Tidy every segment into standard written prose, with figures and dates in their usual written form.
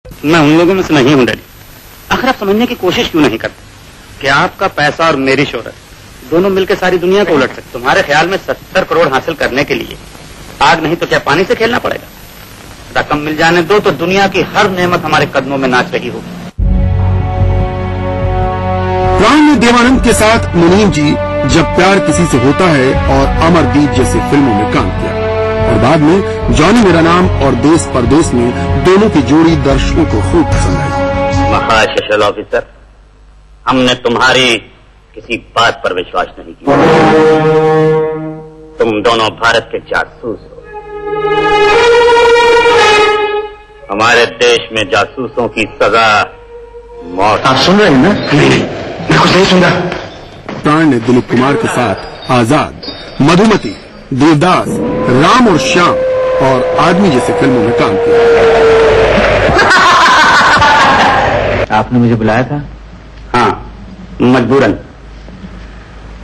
मैं उन लोगों में से नहीं हूँ डैडी। आखिर आप समझने की कोशिश क्यों नहीं करते कि आपका पैसा और मेरी शोहरत दोनों मिलकर सारी दुनिया को उलट सकते। तुम्हारे ख्याल में 70 करोड़ हासिल करने के लिए आग नहीं तो क्या पानी से खेलना पड़ेगा? रकम मिल जाने दो तो दुनिया की हर नेमत हमारे कदमों में नाच रही होगी। प्राण ने देवानंद के साथ मुनीम जी जब प्यार किसी से होता है और अमरदीप जैसे फिल्मों में काम किया और बाद में जॉनी मेरा नाम और देश परदेश में दोनों की जोड़ी दर्शकों को खूब पसंद आई। महाशल ऑफिसर, हमने तुम्हारी किसी बात पर विश्वास नहीं किया। तुम दोनों भारत के जासूस हो। हमारे देश में जासूसों की सजा मौत। आप सुन रहे हैं ना? नहीं, मैं कुछ नहीं सुन रहा। प्राण ने दिलीप कुमार के साथ आजाद, मधुमती, देवदास, राम और श्याम और आदमी जैसे फिल्मों में काम किया। आपने मुझे बुलाया था? हाँ, मजबूरन।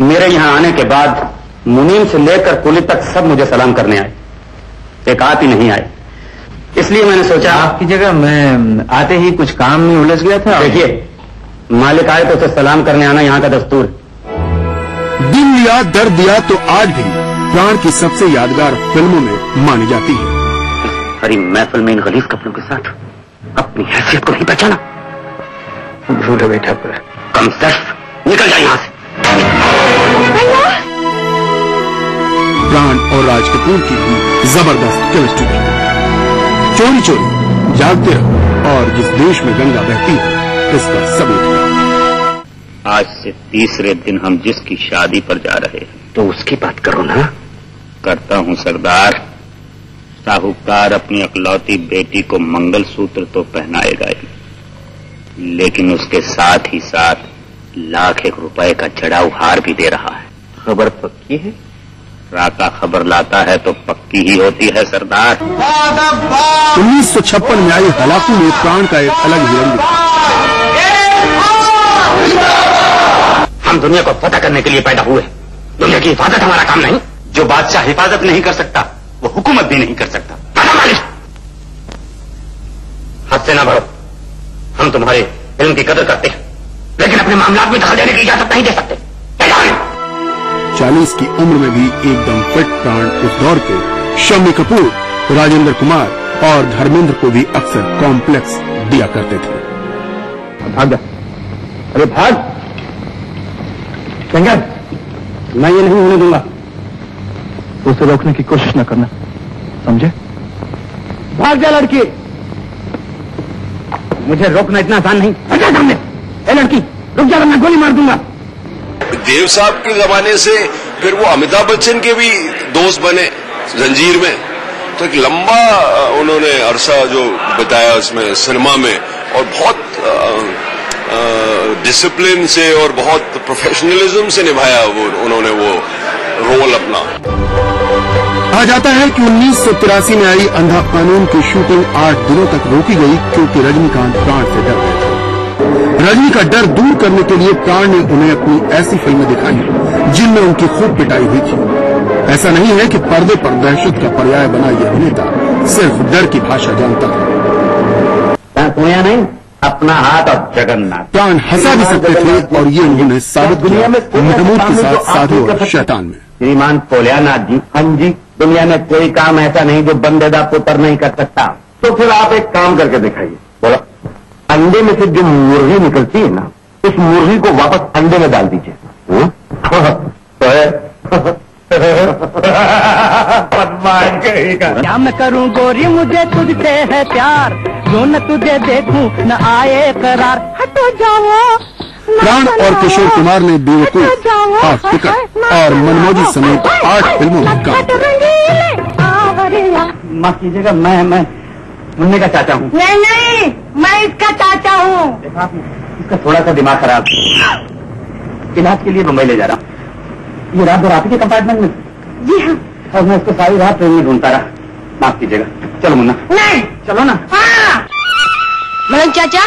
मेरे यहाँ आने के बाद मुनीम से लेकर कुली तक सब मुझे सलाम करने आए, एक आप ही नहीं आए। इसलिए मैंने सोचा आपकी जगह मैं आते ही कुछ काम में उलझ गया था। देखिए, मालिक आए तो उसे सलाम करने आना यहाँ का दस्तूर। दिल दिया दर्द दिया तो आज भी प्राण की सबसे यादगार फिल्मों में मानी जाती है। हरी महफिल में इन गलीज कपड़ों के साथ अपनी हैसियत को नहीं पहचाना। भूलो बेटा पर कम सिर्फ निकल जाए यहाँ से। प्राण और राज कपूर की भी जबरदस्त केमिस्ट्री थी। चोरी चोरी जागते रहो और जिस देश में गंगा बहती है इसका सबूत है। आज से तीसरे दिन हम जिसकी शादी पर जा रहे हैं तो उसकी बात करो ना। करता हूँ सरदार। साहूकार अपनी अकलौती बेटी को मंगलसूत्र तो पहनाएगा ही, लेकिन उसके साथ ही साथ ₹1,00,000 का चढ़ाऊ हार भी दे रहा है। खबर पक्की है? राका खबर लाता है तो पक्की ही होती है सरदार। 1956 में आई हलाकू में प्राण का एक अलग ही रंग। हम दुनिया को फतह करने के लिए पैदा हुए। दुनिया की हिफाजत हमारा काम नहीं। जो बादशाह हिफाजत नहीं कर सकता वो हुकूमत भी नहीं कर सकता। हद से ना बढ़ो। हम तुम्हारे इल्म की कदर करते हैं, लेकिन अपने मामलात में दखल देने की इजाजत नहीं दे सकते। 40 की उम्र में भी एकदम फिट प्राण उस दौर के शम्मी कपूर, राजेंद्र कुमार और धर्मेंद्र को भी अक्सर कॉम्प्लेक्स दिया करते थे। भाग जा, अरे भाग। कंगन, मैं ये नहीं होने दूंगा। उसे रोकने की कोशिश न करना, समझे? भाग जा लड़की। मुझे रोकना इतना आसान नहीं। हटा सामने। ए लड़की, रुक जा वरना गोली मार दूंगा। देव साहब के जमाने से फिर वो अमिताभ बच्चन के भी दोस्त बने जंजीर में, तो एक लंबा उन्होंने अरसा जो बताया उसमें सिनेमा में, और बहुत डिसिप्लिन से और बहुत प्रोफेशनलिज्म से निभाया वो उन्होंने वो रोल अपना। कहा जाता है कि 1983 में आई अंधा कानून की शूटिंग 8 दिनों तक रोकी गई क्योंकि रजनीकांत प्राण से डर गए थे। रजनी का डर दूर करने के लिए प्राण ने उन्हें अपनी ऐसी फिल्में दिखाई जिनमें उनकी खूब पिटाई हुई थी। ऐसा नहीं है कि पर्दे पर दहशत का पर्याय बना यह अभिनेता सिर्फ डर की भाषा जानता है। तुम्हें नहीं, अपना हाथ और जगन्नाथ। प्राण हंसा भी सकते थे और ये उन्होंने साबित किया महमूद के साथ साधु और शैतान में। श्रीमान पोलियानाथ जी, हाँ जी, दुनिया में कोई काम ऐसा नहीं जो बंदे दा पुत्र नहीं कर सकता। तो फिर आप एक काम करके दिखाइए। बोलो। अंडे में से जो मुर्गी निकलती है ना, उस मुर्गी को वापस अंडे में डाल दीजिए। क्या मैं करूं गोरी, मुझे तुझसे है प्यार, जो न तुझे देखूं न आए करार। हटो जाओ। प्राण और किशोर कुमार ने बेवकूफ, हाफ टिकट और मनमौजी समेत 8 फिल्मों में काम किया। माफ कीजिएगा, मैं मुन्ने का चाचा हूँ। नहीं, मैं इसका चाचा हूँ। इसका थोड़ा सा दिमाग खराब, इलाज के लिए मुंबई ले जा रहा हूँ। ये रात भर आप ही के कंपार्टमेंट में? जी हाँ। और मैं इसको सारी रात ट्रेन में ढूंढता रहा। माफ कीजिएगा। चलो मुन्ना। नहीं, चलो ना। हाँ। मलन चाचा,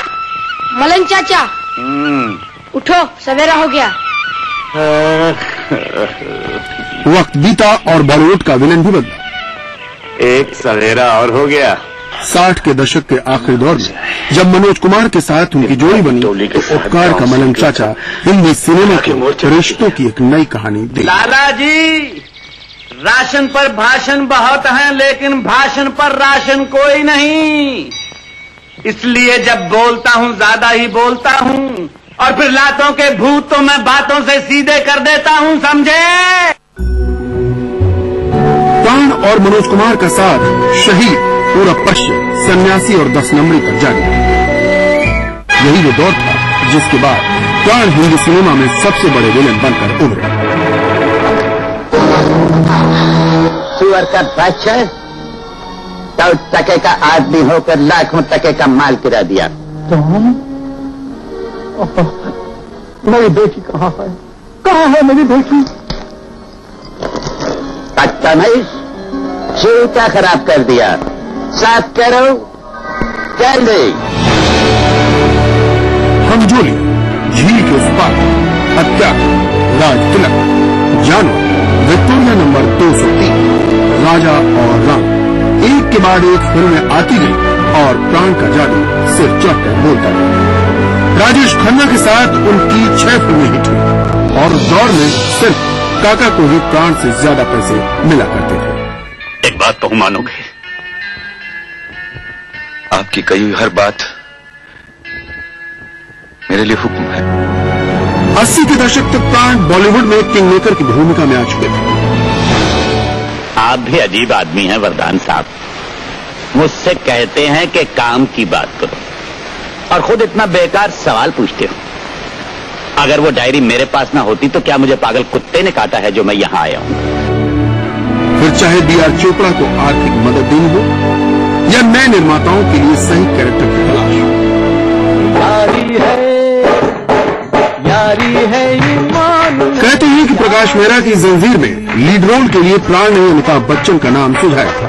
मलन चाचा, उठो, सवेरा हो गया। वक्त बीता और बॉलीवुड का विलन भी बदला। एक सवेरा और हो गया। 60 के दशक के आखिरी दौर में जब मनोज कुमार के साथ उनकी जोड़ी बनी तो उपकार का मलंग चाचा हिंदी सिनेमा के रिश्तों की एक नई कहानी दी। लाला जी, राशन पर भाषण बहुत हैं, लेकिन भाषण पर राशन कोई नहीं। इसलिए जब बोलता हूँ ज्यादा ही बोलता हूँ, और फिर लातों के भूत तो मैं बातों से सीधे कर देता हूँ, समझे? प्राण और मनोज कुमार का साथ शहीद, पूरा पश्चिम, सन्यासी और 10 नंबरी पर जारी। यही वो दौर था जिसके बाद प्राण हिंदी सिनेमा में सबसे बड़े विलेन बनकर उभरे। सुअर का बच्चा 100 टके का आदमी होकर लाखों टके का माल गिरा दिया। मेरी बेटी कहाँ है? कहाँ है मेरी बेटी? पता नहीं, जीविका खराब कर दिया। साफ करो जल्दी। हमजोली, झील के उस पार, हत्या, राज तिलक, जानवर, विक्टोरिया नंबर 203, राजा और रंग, एक के बाद एक फिल्में आती गई और प्राण का जादू सिर चढ़कर बोलता गया। राजेश खन्ना के साथ उनकी 6 फिल्में हिट हुई और उस दौर में सिर्फ काका को ही प्राण से ज्यादा पैसे मिला करते थे। एक बात तो मानोगे, आपकी कही हुई हर बात मेरे लिए हुक्म है। 80 के दशक तक प्राण बॉलीवुड में किंग मेकर की भूमिका में आ चुके थे। आप भी अजीब आदमी हैं वरदान साहब। मुझसे कहते हैं कि काम की बात करो और खुद इतना बेकार सवाल पूछते हो। अगर वो डायरी मेरे पास ना होती तो क्या मुझे पागल कुत्ते ने काटा है जो मैं यहाँ आया हूँ? फिर चाहे बीआर चोपड़ा को आर्थिक मदद देनी हो या नए निर्माताओं के लिए सही कैरेक्टर की तलाश। यारी है ईमान। कहते हैं कि प्रकाश मेहरा की जंजीर में लीड रोल के लिए प्राण ने अमिताभ बच्चन का नाम सुझाया था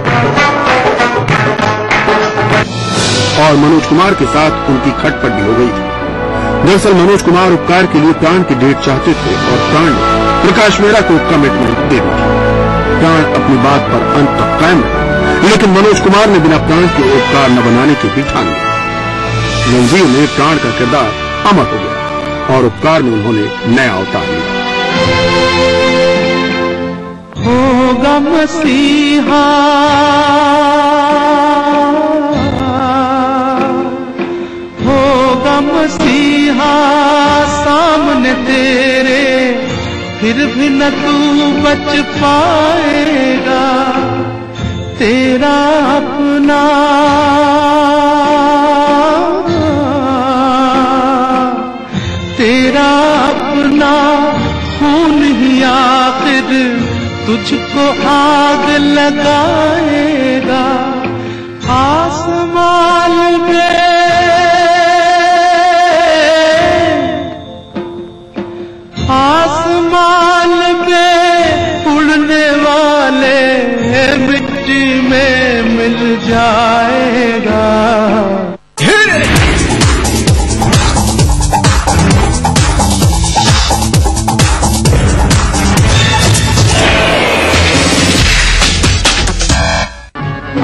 और मनोज कुमार के साथ उनकी खटपट भी हो गई थी। दरअसल मनोज कुमार उपकार के लिए प्राण की डेट चाहते थे और प्राण ने प्रकाश मेहरा को कमिटमेंट दे दी थी। प्राण अपनी बात पर अंत तक कायम रहे, लेकिन मनोज कुमार ने बिना प्राण के उपकार न बनाने की भी ठान ली। जंजीर में प्राण का किरदार अमर हो गया और उपकार में उन्होंने नया अवतार लिया। होगा मसीहा मसीहा सामने तेरे, फिर भी न तू बच पाएगा। तेरा अपना खून ही आखिर तुझको आग लगाएगा। आसमान में उड़ने वाले मिट्टी में मिल जाएगा।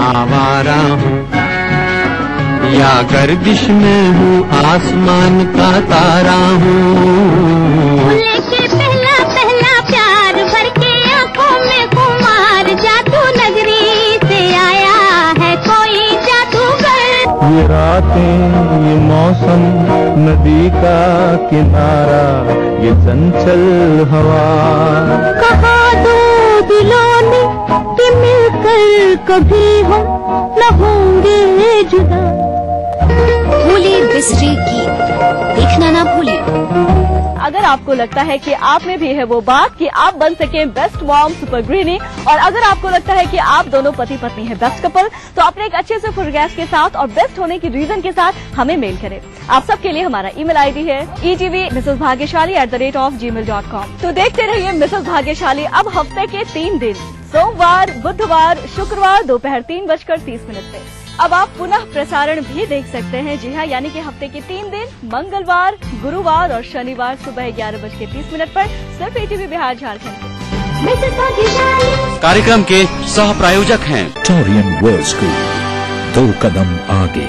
आवारा हूँ या गर्दिश में हूँ, आसमान का तारा हूँ। लेके पहला पहला प्यार भर के आंखों में कुमार, जादू नगरी से आया है कोई जादूगर। ये रातें, ये मौसम, नदी का किनारा, ये चंचल हवा। कहा दो दिलों ने कि मिलकर कभी हम न होंगे जुदा। भूली बिसरी गीत देखना ना भूलिए। अगर आपको लगता है कि आप में भी है वो बात कि आप बन सके बेस्ट मॉम सुपर गृहिणी, और अगर आपको लगता है कि आप दोनों पति पत्नी हैं बेस्ट कपल, तो अपने एक अच्छे से फुटोग्राफ के साथ और बेस्ट होने की रीजन के साथ हमें मेल करें। आप सबके लिए हमारा ईमेल आईडी है etv@gmail.com। तो देखते रहिए मिसेस भाग्यशाली अब हफ्ते के 3 दिन, सोमवार, बुधवार, शुक्रवार दोपहर 3:30 से। अब आप पुनः प्रसारण भी देख सकते हैं। जी हाँ, यानी कि हफ्ते के 3 दिन, मंगलवार, गुरुवार और शनिवार सुबह 11:30 पर सिर्फ ETV बिहार झारखंड से। कार्यक्रम के सह प्रायोजक हैं टोरियन वर्ल्ड स्कूल, द 2 कदम आगे।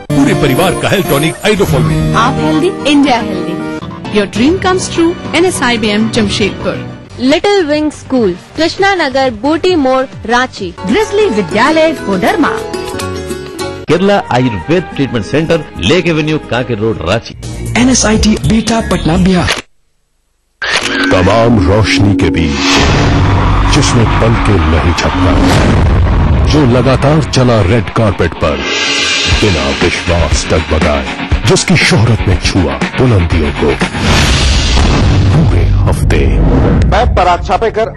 पूरे परिवार का हेल्थ टॉनिक हाइड्रोफॉल में। आप healthy, India healthy. Your dream comes true, NSIBM Jamshedpur. Little wing school, Krishna Nagar, Booti More, Ranchi. Grizzly Vidyalaya, Koderma. Kerala Ayurveda treatment centre, lake avenue, Kanker road, Ranchi. NSIT Bihta, Patna, Bihar. तमाम रोशनी के बीच जिसमें पल के नहीं झपका, जो लगातार चला रेड कारपेट पर बिना विश्वास डगमगाए, जिसकी शोहरत ने छुआ बुलंदियों को पूरे हफ्ते। मैं पराग छापे कर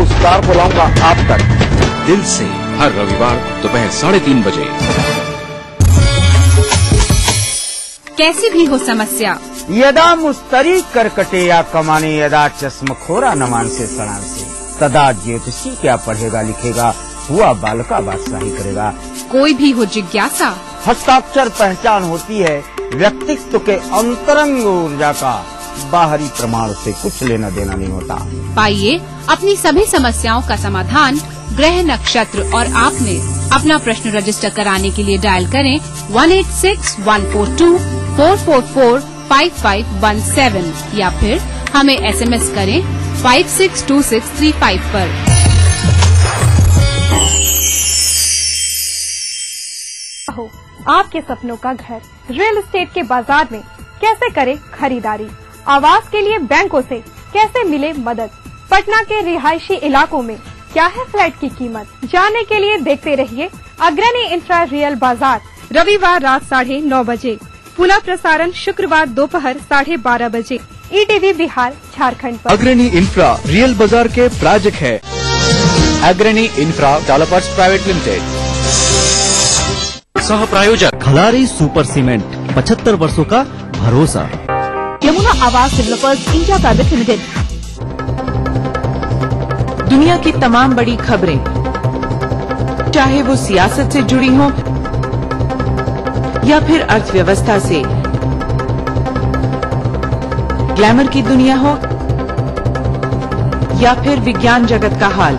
उस कार को लाऊंगा आप तक, दिल से, हर रविवार दोपहर 3:30 बजे। कैसी भी हो समस्या, यदा मुस्तरी करकटे या कमाने, यदा चश्मखोरा नमान से सड़ान से, तदा ज्योतिषी क्या पढ़ेगा लिखेगा, हुआ बालका बादशाही करेगा। कोई भी हो जिज्ञासा, हस्ताक्षर पहचान होती है व्यक्तित्व के अंतरंग ऊर्जा का, बाहरी प्रमाण से कुछ लेना देना नहीं होता। पाइए अपनी सभी समस्याओं का समाधान ग्रह नक्षत्र और आपने अपना प्रश्न रजिस्टर कराने के लिए डायल करें 186142444517 या फिर हमें SMS करें 562635 पर। आपके सपनों का घर रियल एस्टेट के बाजार में कैसे करें खरीदारी, आवास के लिए बैंकों से कैसे मिले मदद, पटना के रिहायशी इलाकों में क्या है फ्लैट की कीमत, जानने के लिए देखते रहिए अग्रणी इंफ्रा रियल बाजार, रविवार रात 9:30 बजे, पुनः प्रसारण शुक्रवार दोपहर 12:30 बजे, ETV बिहार झारखंड पर। अग्रणी इंफ्रा रियल बाजार के प्रायोजक है अग्रणी इंफ्रा डेवलपर्स प्राइवेट लिमिटेड। सह प्रायोजक खलारी सुपर सीमेंट, 75 वर्षों का भरोसा। यमुना आवास डेवलपर्स इंडिया प्राइवेट लिमिटेड। दुनिया की तमाम बड़ी खबरें, चाहे वो सियासत से जुड़ी हो या फिर अर्थव्यवस्था से, ग्लैमर की दुनिया हो या फिर विज्ञान जगत का हाल,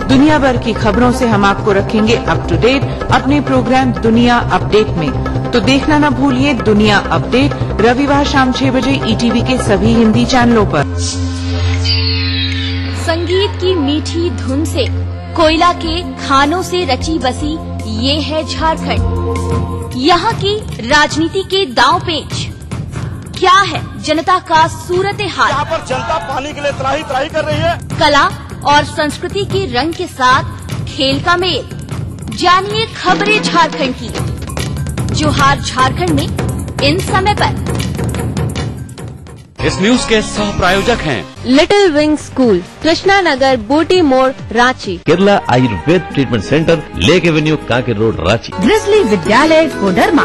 दुनिया भर की खबरों से हम आपको रखेंगे अप टू डेट अपने प्रोग्राम दुनिया अपडेट में। तो देखना न भूलिए दुनिया अपडेट, रविवार शाम 6 बजे ETV के सभी हिंदी चैनलों पर। संगीत की मीठी धुन से, कोयला के खानों से रची बसी ये है झारखंड। यहाँ की राजनीति के दांव पेच, क्या है जनता का सूरत हाल। यहाँ पर जनता पानी के लिए त्राही त्राही कर रही है। कला और संस्कृति के रंग के साथ खेल का मेल, जानिए खबरें झारखंड की, जो हार झारखंड में इन समय पर। इस न्यूज के सह प्रायोजक हैं little wing school, Krishna Nagar, Booti More, Ranchi. Kerala Ayurveda treatment centre, lake avenue, Kanker road, Ranchi. Grizzly Vidyalaya, Koderma.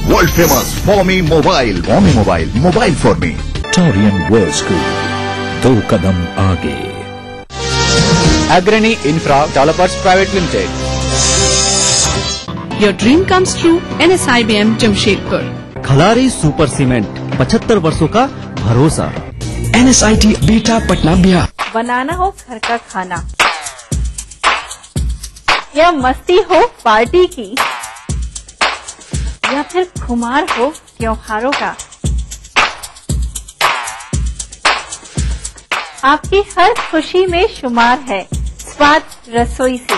World famous Forme mobile for me. Torian world school, 2 कदम आगे। अग्रणी infra developers private limited. Your dream comes true, NSIBM Jamshedpur. Khalari super cement, 75 वर्षों का भरोसा। NSIT बीटा, पटना, बिहार। बनाना हो घर का खाना या मस्ती हो पार्टी की, या फिर खुमार हो त्योहारों का, आपकी हर खुशी में शुमार है स्वाद रसोई से।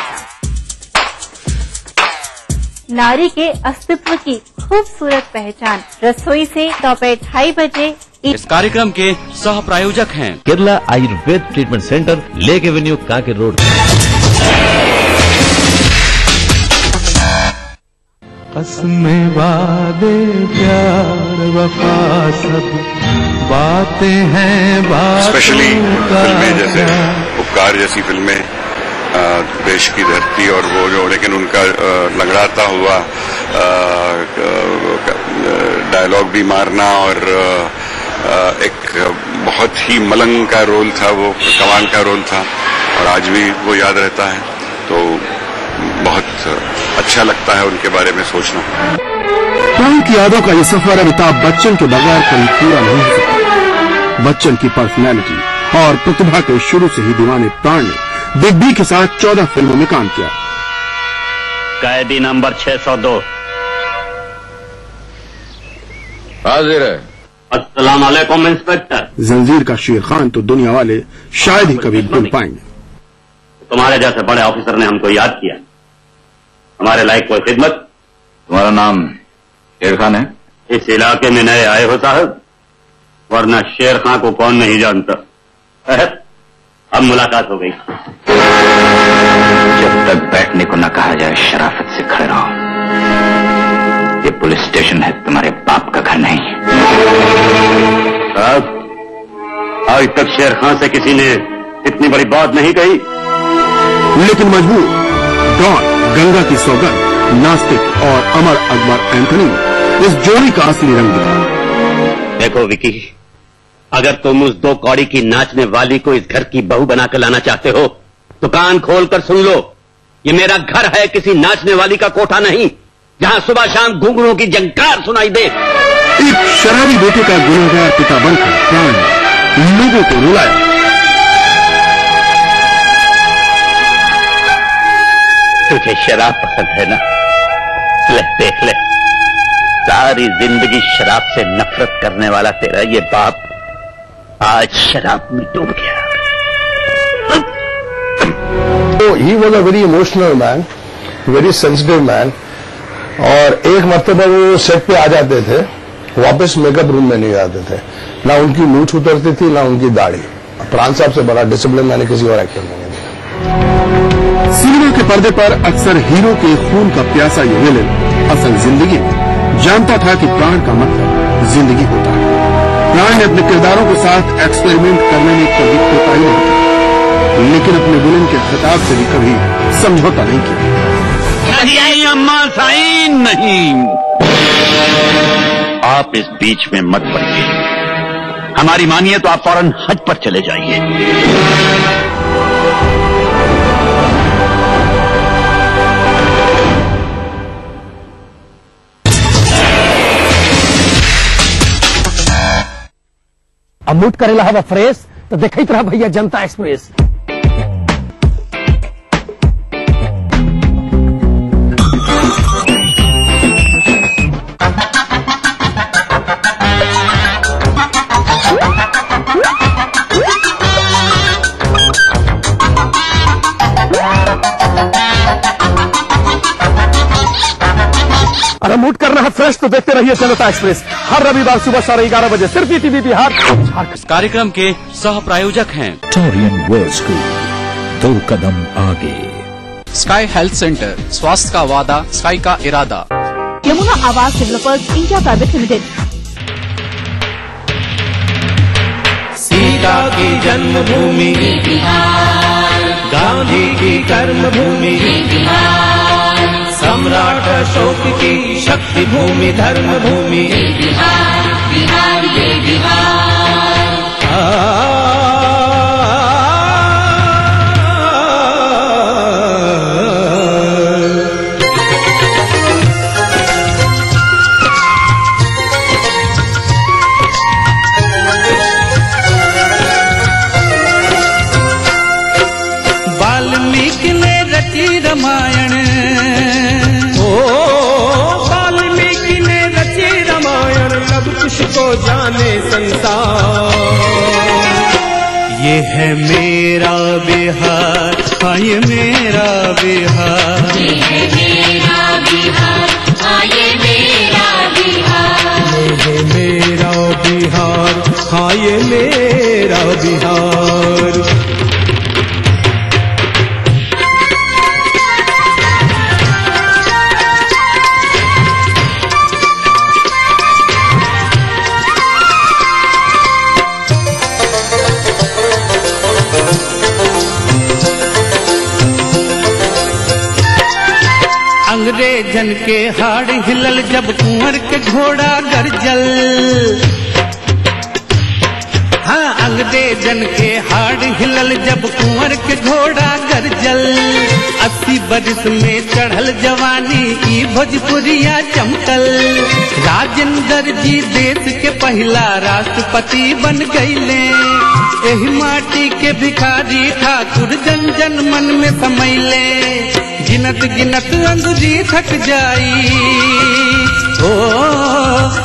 नारी के अस्तित्व की खूबसूरत पहचान रसोई से दोपहर 2:30 बजे। इस कार्यक्रम के सह प्रायोजक हैं Kerala Ayurveda treatment centre, lake avenue, Kanker road. कसमें वादे प्यार वफा सब बातें हैं बातों स्पेशली फिल्में जैसे उपकार जैसी फिल्में, देश की धरती और वो जो, लेकिन उनका लंगड़ाता हुआ डायलॉग भी मारना और एक बहुत ही मलंग का रोल था, वो कमाल का रोल था और आज भी वो याद रहता है। तो बहुत अच्छा लगता है उनके बारे में सोचना। प्राण की यादों का ये सफर अमिताभ बच्चन के बगैर कहीं पूरा नहीं हो सकता। बच्चन की पर्सनैलिटी और प्रतिभा के शुरू से ही दीवाने प्राण ने बिग बी के साथ 14 फिल्मों में काम किया। कैदी नंबर 602। हाजिर है। अस्सलाम वालेकुम इंस्पेक्टर। जंजीर का शेर खान तो दुनिया वाले शायद ही कभी भूल पाएंगे। तुम्हारे जैसे बड़े ऑफिसर ने हमको याद किया। हमारे लायक कोई खिदमत? तुम्हारा नाम शेर खान है? इस इलाके में नए आए हो साहब, वरना शेर खान को कौन नहीं जानता। अब मुलाकात हो गई। जब तक बैठने को न कहा जाए शराफत से खड़े रहो। ये पुलिस स्टेशन है, तुम्हारे बाप का घर नहीं। साहब, आज तक शेर खान से किसी ने इतनी बड़ी बात नहीं कही। लेकिन मजबूर डॉन, गंगा की सौगंध, नास्तिक और अमर अकबर एंथनी इस जोड़ी का असली रंग दिखा। देखो विकी, अगर तुम उस 2 कौड़ी की नाचने वाली को इस घर की बहू बनाकर लाना चाहते हो तो कान खोलकर सुन लो। ये मेरा घर है, किसी नाचने वाली का कोठा नहीं जहां सुबह शाम घुंघरूओं की जंकार सुनाई दे। एक शराबी बेटे का गुनहगार पिता बनकर प्राण ने लोगों को रुलाया। तुझे शराब पसंद है ना? ले देख ले, सारी जिंदगी शराब से नफरत करने वाला तेरा ये बाप आज शराब में डूब गया। He was a very emotional man, very sensitive man. और एक मर्तबा वो सेट पे आ जाते थे, वापस मेकअप रूम में नहीं आते थे। ना उनकी मूंछ उतरती थी, ना उनकी दाढ़ी। प्राण साहब से बड़ा डिसिप्लिन मैंने किसी और एक्टर में नहीं देखा। सिनेमा के पर्दे पर अक्सर हीरो के खून का प्यासा ये विलेन असल जिंदगी में जानता था कि प्राण का मतलब जिंदगी होता है। प्राण ने अपने किरदारों के साथ एक्सपेरिमेंट करने में कभी कोताही नहीं की, लेकिन अपने विलेन के खिताब से भी कभी समझौता नहीं किया। नहीं अम्मा साइन नहीं, आप इस बीच में मत पड़िए। हमारी मानिए तो आप फौरन हज पर चले जाइए। अब मूड करेला हवा फ्रेश तो देखते रहा भैया जनता एक्सप्रेस। अरे मूड करना है फ्रेश तो देखते रहिए जनता एक्सप्रेस हर रविवार सुबह 11:30 बजे सिर्फ टीवी बिहार। इस कार्यक्रम के सह प्रायोजक हैं टोरियन वर्ल्ड स्कूल, 2 कदम आगे। स्काई हेल्थ सेंटर, स्वास्थ्य का वादा, स्काई का इरादा। यमुना आवास developers India private limited. Sita की जन्मभूमि गांधी की कर्मभूमि, सम्राट अशोक की शक्ति भूमि धर्म भूमि। बिहार बिहार ये वाल्मीकि ने रची रामायण, वाल्मीकि ने रची रामायण, अब कुछ को जाने संसार। ये है मेरा बिहार, हाँ ये मेरा बिहार, ये है मेरा बिहार, हाँ ये मेरा बिहार, ये है मेरा बिहार, हाँ ये मेरा बिहार। अंग्रेजन के हाड़ हिलल जब कुंवर के घोड़ा गरजल, हाँ अंग्रेजन के हाड़ हिलल जब कुंवर के घोड़ा गरजल। 80 बरस में चढ़ल जवानी ई भोजपुरिया चमकल। राजेंद्र जी देश के पहला राष्ट्रपति बन गईले। एही माटी के भिखारी ठाकुर जन जन मन में समैले। गिनत गिनत अंगुरी थक जाई, ओ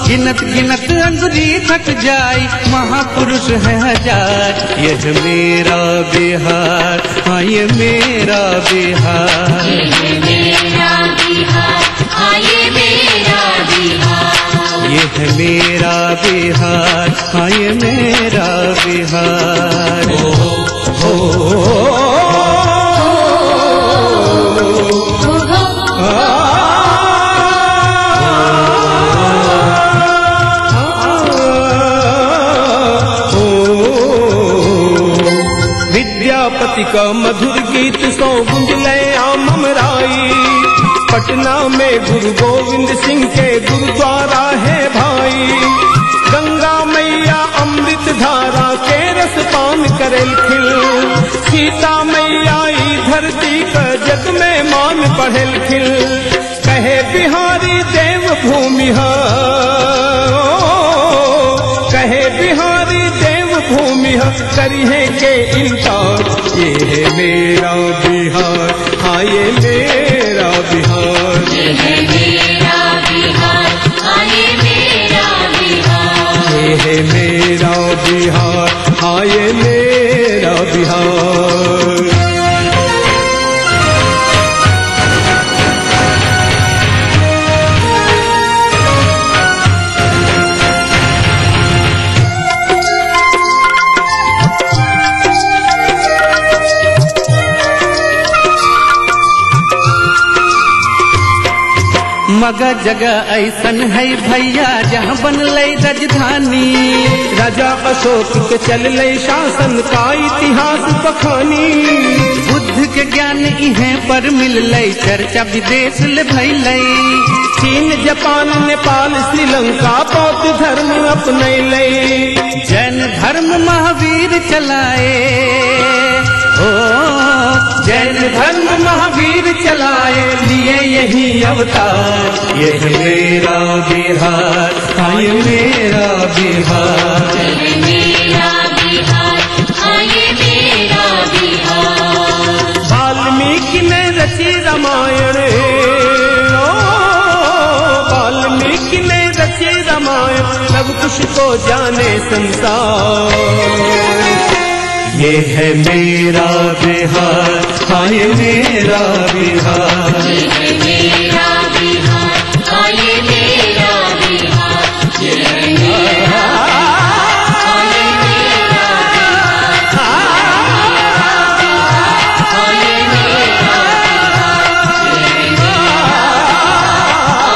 गिनत गिनत अंगुरी थक जाई, महापुरुष है हजार, यह मेरा बिहार, हाँ ये मेरा बिहार, ये मेरा बिहार, हाँ ये मेरा बिहार, ये है मेरा बिहार, हाँ ये मेरा बिहार। विद्यापति का मधुर गीत सौ गुंज लय ममराई, पटना में गुरु गोविंद सिंह के गुरुद्वारा है भाई, गंगा मैया अमृत धारा के रस पान करेल खिल, सीता मैया ई धरती का जग में मान पढ़ेल खिल, कहे बिहारी देव भूमि है, कहे बिहारी देव भूमि है, करिए के इनकार, ये है मेरा बिहार, हाँ ये मेरा बिहार, ये है मेरा बिहार, हाँ ये मेरा बिहार, ये है मेरा बिहार, हाँ ये मेरा बिहार। मगर जगह ऐसन है भैया जहाँ बन लई राजधानी, राजा अशोक के चल लई शासन का इतिहास बखानी, बुद्ध के ज्ञान इहे पर मिल लई, चर्चा विदेश ले भइलई, चीन जापान नेपाल श्रीलंका बौद्ध धर्म अपने लई, जैन धर्म महावीर चलाए, ओ जैन धर्म महावीर चलाए, लिए यही अवतार, ये है मेरा बिहार, हाँ ये मेरा बिहार, ये मेरा बिहार, हाँ ये मेरा बिहार। वाल्मीकि ने रची रामायण, वाल्मीकि ने रची रामायण, सब कुछ को जाने संसार, ये है मेरा बिहार, हाँ ये मेरा बिहार, ये है मेरा बिहार, हाँ ये मेरा बिहार, ये है मेरा हाँ ये मेरा बिहार, हाँ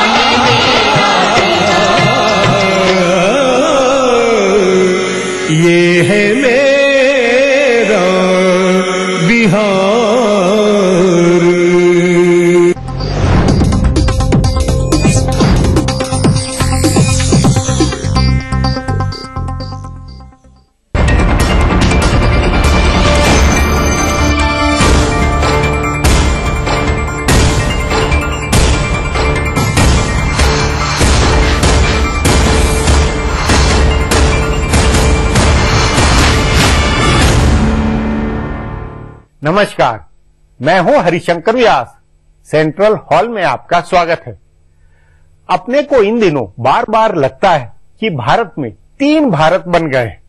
ये मेरा बिहार, ये है मेरा बिहार। नमस्कार, मैं हूं हरिशंकर व्यास। सेंट्रल हॉल में आपका स्वागत है। अपने को इन दिनों बार बार लगता है कि भारत में 3 भारत बन गए हैं।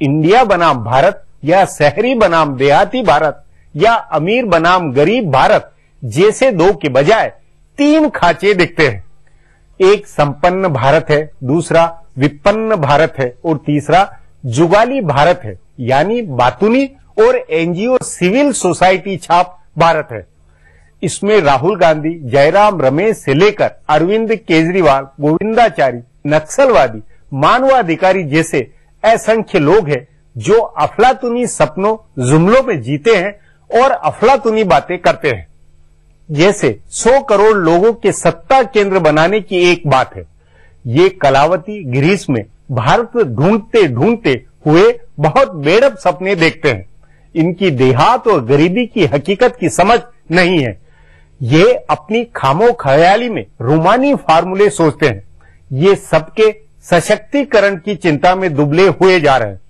इंडिया बनाम भारत, या शहरी बनाम देहाती भारत, या अमीर बनाम गरीब भारत जैसे 2 के बजाय 3 खांचे दिखते हैं। एक संपन्न भारत है, दूसरा विपन्न भारत है और तीसरा जुगाली भारत है, यानी बातूनी और एनजीओ सिविल सोसाइटी छाप भारत है। इसमें राहुल गांधी, जयराम रमेश से लेकर अरविंद केजरीवाल, गोविंदाचारी, नक्सलवादी, मानवाधिकारी जैसे असंख्य लोग हैं जो अफलातुनी सपनों, जुमलों में जीते हैं और अफलातुनी बातें करते हैं। जैसे 100 करोड़ लोगों के सत्ता केंद्र बनाने की एक बात है। ये कलावती ग्रीस में भारत ढूंढते ढूंढते हुए बहुत बेड़ब सपने देखते हैं। इनकी देहात और गरीबी की हकीकत की समझ नहीं है। ये अपनी खामो ख्याली में रूमानी फार्मूले सोचते हैं। ये सबके सशक्तिकरण की चिंता में दुबले हुए जा रहे हैं,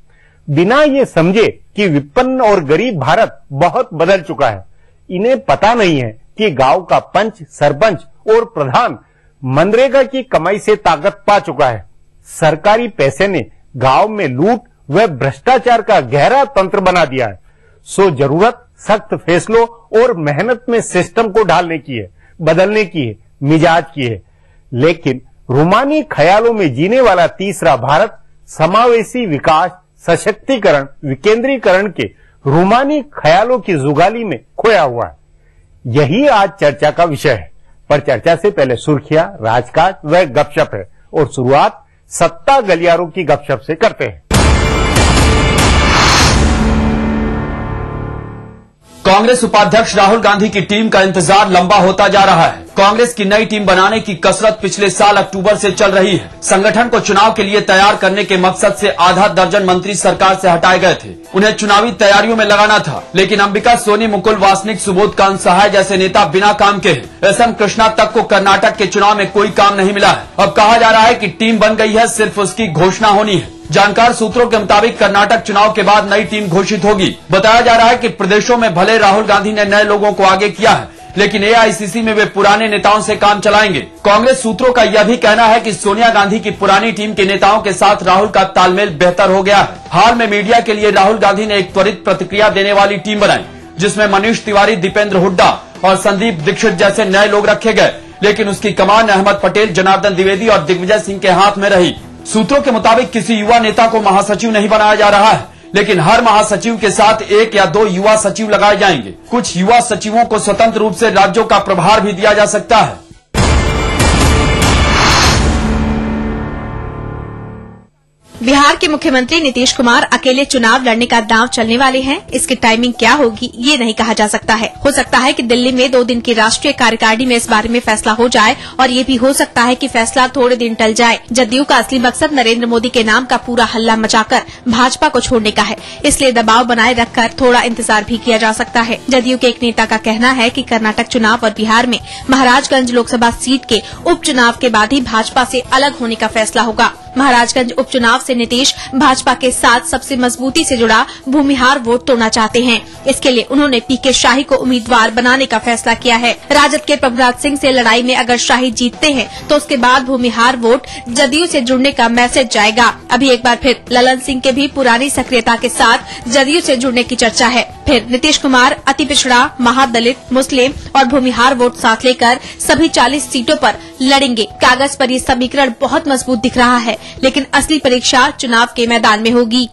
बिना ये समझे कि विपन्न और गरीब भारत बहुत बदल चुका है। इन्हें पता नहीं है कि गांव का पंच, सरपंच और प्रधान मनरेगा की कमाई से ताकत पा चुका है। सरकारी पैसे ने गांव में लूट व भ्रष्टाचार का गहरा तंत्र बना दिया है। सो जरूरत सख्त फैसलों और मेहनत में सिस्टम को ढालने की है, बदलने की है, मिजाज की है। लेकिन रूमानी ख्यालों में जीने वाला तीसरा भारत समावेशी विकास, सशक्तिकरण, विकेंद्रीकरण के रूमानी ख्यालों की जुगाली में खोया हुआ है। यही आज चर्चा का विषय है। पर चर्चा से पहले सुर्खियां, राजकाज व गपशप है और शुरुआत सत्ता गलियारों की गपशप से करते हैं। कांग्रेस उपाध्यक्ष राहुल गांधी की टीम का इंतजार लंबा होता जा रहा है। कांग्रेस की नई टीम बनाने की कसरत पिछले साल अक्टूबर से चल रही है। संगठन को चुनाव के लिए तैयार करने के मकसद से आधा दर्जन मंत्री सरकार से हटाए गए थे। उन्हें चुनावी तैयारियों में लगाना था, लेकिन अंबिका सोनी, मुकुल वासनिक, सुबोध कांत सहाय जैसे नेता बिना काम के हैं। एसएम कृष्णा तक को कर्नाटक के चुनाव में कोई काम नहीं मिला है। अब कहा जा रहा है कि टीम बन गई है, सिर्फ उसकी घोषणा होनी है। जानकार सूत्रों के मुताबिक कर्नाटक चुनाव के बाद नई टीम घोषित होगी। बताया जा रहा है कि प्रदेशों में भले राहुल गांधी ने नए लोगों को आगे किया है, लेकिन एआईसीसी में वे पुराने नेताओं से काम चलाएंगे। कांग्रेस सूत्रों का यह भी कहना है कि सोनिया गांधी की पुरानी टीम के नेताओं के साथ राहुल का तालमेल बेहतर हो गया है। हाल में मीडिया के लिए राहुल गांधी ने एक त्वरित प्रतिक्रिया देने वाली टीम बनाई, जिसमें मनीष तिवारी, दीपेंद्र हुड्डा और संदीप दीक्षित जैसे नए लोग रखे गए, लेकिन उसकी कमान अहमद पटेल, जनार्दन द्विवेदी और दिग्विजय सिंह के हाथ में रही। सूत्रों के मुताबिक किसी युवा नेता को महासचिव नहीं बनाया जा रहा है, लेकिन हर महासचिव के साथ 1 या 2 युवा सचिव लगाए जाएंगे। कुछ युवा सचिवों को स्वतंत्र रूप से राज्यों का प्रभार भी दिया जा सकता है। बिहार के मुख्यमंत्री नीतीश कुमार अकेले चुनाव लड़ने का दांव चलने वाले हैं। इसकी टाइमिंग क्या होगी ये नहीं कहा जा सकता है। हो सकता है कि दिल्ली में 2 दिन की राष्ट्रीय कार्यकारिणी में इस बारे में फैसला हो जाए, और ये भी हो सकता है कि फैसला थोड़े दिन टल जाए। जदयू का असली मकसद नरेंद्र मोदी के नाम का पूरा हल्ला मचाकर भाजपा को छोड़ने का है, इसलिए दबाव बनाए रखकर थोड़ा इंतजार भी किया जा सकता है। जदयू के एक नेता का कहना है कि कर्नाटक चुनाव और बिहार में महाराजगंज लोकसभा सीट के उपचुनाव के बाद ही भाजपा से अलग होने का फैसला होगा। महाराजगंज उपचुनाव से नीतीश भाजपा के साथ सबसे मजबूती से जुड़ा भूमिहार वोट तोड़ना चाहते हैं। इसके लिए उन्होंने पीके शाही को उम्मीदवार बनाने का फैसला किया है। राजद के प्रभुराज सिंह से लड़ाई में अगर शाही जीतते हैं तो उसके बाद भूमिहार वोट जदयू से जुड़ने का मैसेज जाएगा। अभी एक बार फिर ललन सिंह के भी पुरानी सक्रियता के साथ जदयू से जुड़ने की चर्चा है। फिर नीतीश कुमार अति पिछड़ा, महादलित, मुस्लिम और भूमिहार वोट साथ लेकर सभी 40 सीटों पर लड़ेंगे। कागज पर ये समीकरण बहुत मजबूत दिख रहा है, लेकिन असली परीक्षा चुनाव के मैदान में होगी।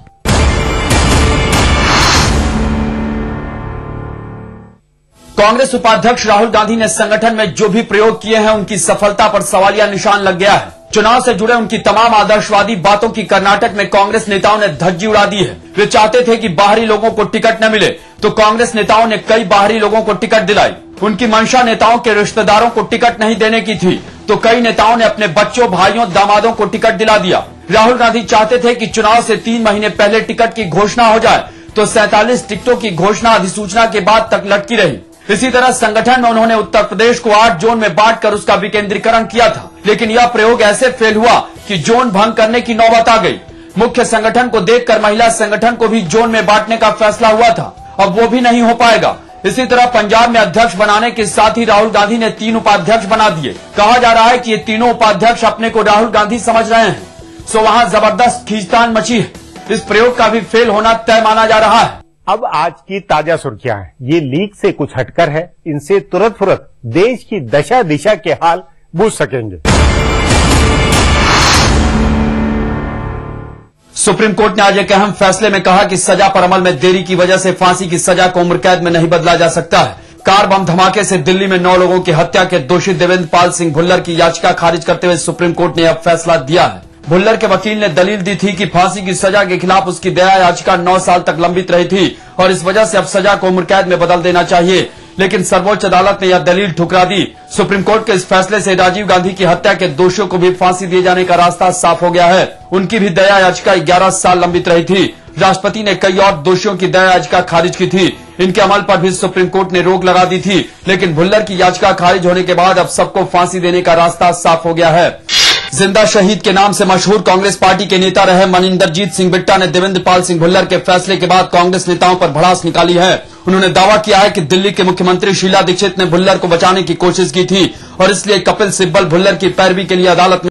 कांग्रेस उपाध्यक्ष राहुल गांधी ने संगठन में जो भी प्रयोग किए हैं, उनकी सफलता पर सवालिया निशान लग गया है। चुनाव से जुड़े उनकी तमाम आदर्शवादी बातों की कर्नाटक में कांग्रेस नेताओं ने धज्जी उड़ा दी है। वे चाहते थे कि बाहरी लोगों को टिकट न मिले, तो कांग्रेस नेताओं ने कई बाहरी लोगों को टिकट दिलाई। उनकी मंशा नेताओं के रिश्तेदारों को टिकट नहीं देने की थी, तो कई नेताओं ने अपने बच्चों, भाइयों, दामादों को टिकट दिला दिया। राहुल गांधी चाहते थे कि चुनाव से 3 महीने पहले टिकट की घोषणा हो जाए, तो 47 टिकटों की घोषणा अधिसूचना के बाद तक लटकी रही। इसी तरह संगठन में उन्होंने उत्तर प्रदेश को 8 जोन में बांटकर उसका विकेंद्रीकरण किया था, लेकिन यह प्रयोग ऐसे फेल हुआ कि जोन भंग करने की नौबत आ गई। मुख्य संगठन को देखकर महिला संगठन को भी जोन में बांटने का फैसला हुआ था, अब वो भी नहीं हो पाएगा। इसी तरह पंजाब में अध्यक्ष बनाने के साथ ही राहुल गांधी ने 3 उपाध्यक्ष बना दिए। कहा जा रहा है कि ये तीनों उपाध्यक्ष अपने को राहुल गांधी समझ रहे हैं, सो वहां जबरदस्त खींचतान मची है। इस प्रयोग का भी फेल होना तय माना जा रहा है। अब आज की ताजा सुर्खियां हैं। ये लीक से कुछ हटकर है, इनसे तुरंत फुरत देश की दशा दिशा के हाल बूझ सकेंगे। सुप्रीम कोर्ट ने आज एक अहम फैसले में कहा कि सजा पर अमल में देरी की वजह से फांसी की सजा को उम्र कैद में नहीं बदला जा सकता है। कार बम धमाके से दिल्ली में 9 लोगों की हत्या के दोषी देवेंद्र पाल सिंह भुल्लर की याचिका खारिज करते हुए सुप्रीम कोर्ट ने अब फैसला दिया है। भुल्लर के वकील ने दलील दी थी कि फांसी की सजा के खिलाफ उसकी दया याचिका 9 साल तक लंबित रही थी और इस वजह से अब सजा को उम्र कैद में बदल देना चाहिए, लेकिन सर्वोच्च अदालत ने यह दलील ठुकरा दी। सुप्रीम कोर्ट के इस फैसले से राजीव गांधी की हत्या के दोषियों को भी फांसी दिए जाने का रास्ता साफ हो गया है। उनकी भी दया याचिका 11 साल लंबित रही थी। राष्ट्रपति ने कई और दोषियों की दया याचिका खारिज की थी। इनके अमल पर भी सुप्रीम कोर्ट ने रोक लगा दी थी, लेकिन भुल्लर की याचिका खारिज होने के बाद अब सबको फांसी देने का रास्ता साफ हो गया है। जिंदा शहीद के नाम से मशहूर कांग्रेस पार्टी के नेता रहे मनिंदरजीत सिंह बिट्टा ने देवेंद्र पाल सिंह भुल्लर के फैसले के बाद कांग्रेस नेताओं पर भड़ास निकाली है। उन्होंने दावा किया है कि दिल्ली के मुख्यमंत्री शीला दीक्षित ने भुल्लर को बचाने की कोशिश की थी और इसलिए कपिल सिब्बल भुल्लर की पैरवी के लिए अदालत में